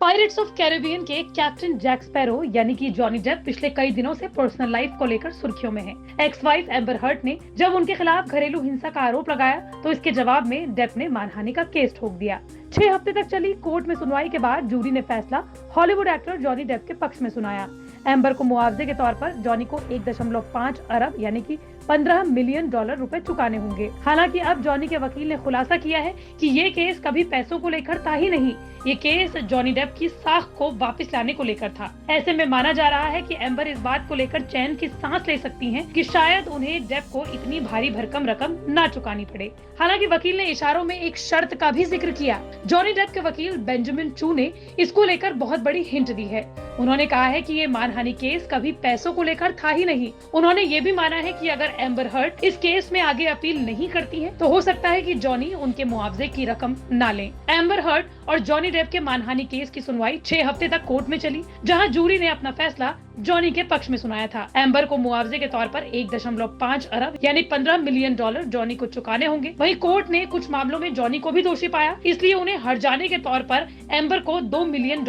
Pirates of Caribbean के captain Jack sparrow यानी कि जॉनी डेप पिछले कई दिनों से पर्सनल लाइफ को लेकर सुर्खियों में हैं। एक्स वाइफ एम्बर हर्ट ने जब उनके खिलाफ घरेलू हिंसा का आरोप लगाया तो इसके जवाब में डेप ने मानहानि का केस ठोक दिया। 6 हफ्ते तक चली कोर्ट में सुनवाई के बाद जूरी ने फैसला हॉलीवुड एक्टर जॉनी डेप के पक्ष में सुनाया। एम्बर को मुआवजे के तौर पर जॉनी को 1.5 अरब यानी कि $15 मिलियन रुपए चुकाने होंगे। हालांकि अब जॉनी के वकील ने खुलासा किया है कि ये केस कभी पैसों को लेकर था ही नहीं, ये केस जॉनी डेप की साख को वापस लाने को लेकर था। ऐसे में माना जा रहा है कि एम्बर इस बात को लेकर चैन की सांस ले सकती हैं कि शायद उन्हें डेप को इतनी भारी भरकम रकम ना चुकानी पड़े। हालांकि वकील ने इशारों में एक शर्त का भी जिक्र किया। जॉनी डेप के वकील बेंजामिन चू ने इसको लेकर बहुत बड़ी हिंट दी है। उन्होंने कहा है कि ये मानहानि केस कभी पैसों को लेकर था ही नहीं। उन्होंने ये भी माना है कि अगर एम्बर हर्ट इस केस में आगे अपील नहीं करती है तो हो सकता है कि जॉनी उनके मुआवजे की रकम ना लें। एम्बर हर्ट और जॉनी डेप के मानहानि केस की सुनवाई 6 हफ्ते तक कोर्ट में चली, जहां जूरी ने अपना फैसला जॉनी के पक्ष में सुनाया था। एम्बर को मुआवजे के तौर पर 1.5 अरब यानी $15 मिलियन जॉनी को चुकाने होंगे। वहीं कोर्ट ने कुछ मामलों में जॉनी को भी दोषी पाया, इसलिए उन्हें हर्जाने के तौर पर एम्बर को $2 मिलियन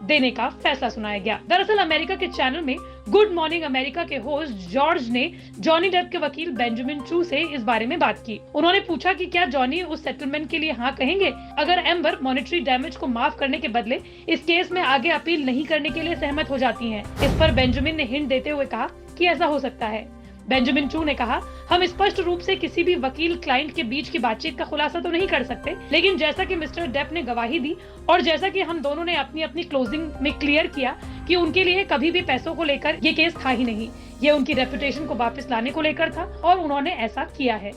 देने का फैसला सुनाया गया। दरअसल अमेरिका के चैनल में गुड मॉर्निंग अमेरिका के होस्ट जॉर्ज ने जॉनी डेप के वकील बेंजामिन चू से इस बारे में बात की। उन्होंने पूछा कि क्या जॉनी उस सेटलमेंट के लिए हाँ कहेंगे अगर एम्बर मॉनेटरी डैमेज को माफ करने के बदले इस केस में आगे अपील नहीं करने के लिए सहमत हो जाती हैं। इस पर बेंजामिन ने हिंट देते हुए कहा कि ऐसा हो सकता है। बेंजामिन चू ने कहा, हम स्पष्ट रूप से किसी भी वकील क्लाइंट के बीच की बातचीत का खुलासा तो नहीं कर सकते, लेकिन जैसा कि मिस्टर डेप ने गवाही दी और जैसा कि हम दोनों ने अपनी अपनी क्लोजिंग में क्लियर किया कि उनके लिए कभी भी पैसों को लेकर ये केस था ही नहीं, ये उनकी रेपुटेशन को वापस लाने को लेकर था और उन्होंने ऐसा किया है।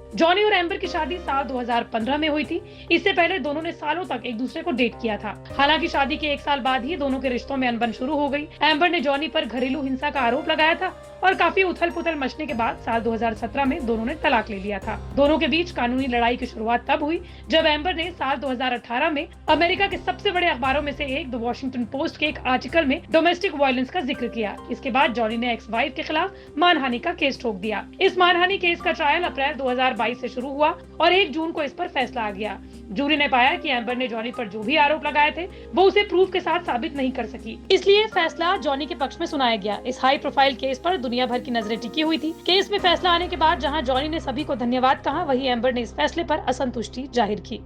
जॉनी और एम्बर की शादी साल 2015 में हुई थी। इससे पहले दोनों ने सालों तक एक दूसरे को डेट किया था। हालांकि शादी के 1 साल बाद ही दोनों के रिश्तों में अनबन शुरू हो गई। एम्बर ने जॉनी पर घरेलू हिंसा का आरोप लगाया था और काफी उथल पुथल मचने के बाद साल 2017 में दोनों ने तलाक ले लिया था। दोनों के बीच कानूनी लड़ाई की शुरुआत तब हुई जब एम्बर ने साल 2018 में अमेरिका के सबसे बड़े अखबारों में से एक द वॉशिंगटन पोस्ट के एक आर्टिकल में डोमेस्टिक वायलेंस का जिक्र किया। इसके बाद जॉनी ने एक्स वाइफ के खिलाफ मानहानि का केस ठोक दिया। इस मानहानि केस का ट्रायल अप्रैल 2022 से शुरू हुआ और 1 जून को इस पर फैसला आ गया। जूरी ने पाया कि एम्बर ने जॉनी पर जो भी आरोप लगाए थे वो उसे प्रूफ के साथ साबित नहीं कर सकी, इसलिए फैसला जॉनी के पक्ष में सुनाया गया। इस हाई प्रोफाइल केस पर दुनिया भर की नजरें टिकी हुई थी। केस में फैसला आने के बाद जहां जॉनी ने सभी को धन्यवाद कहा, वहीं एम्बर ने इस फैसले पर असंतुष्टि जाहिर की।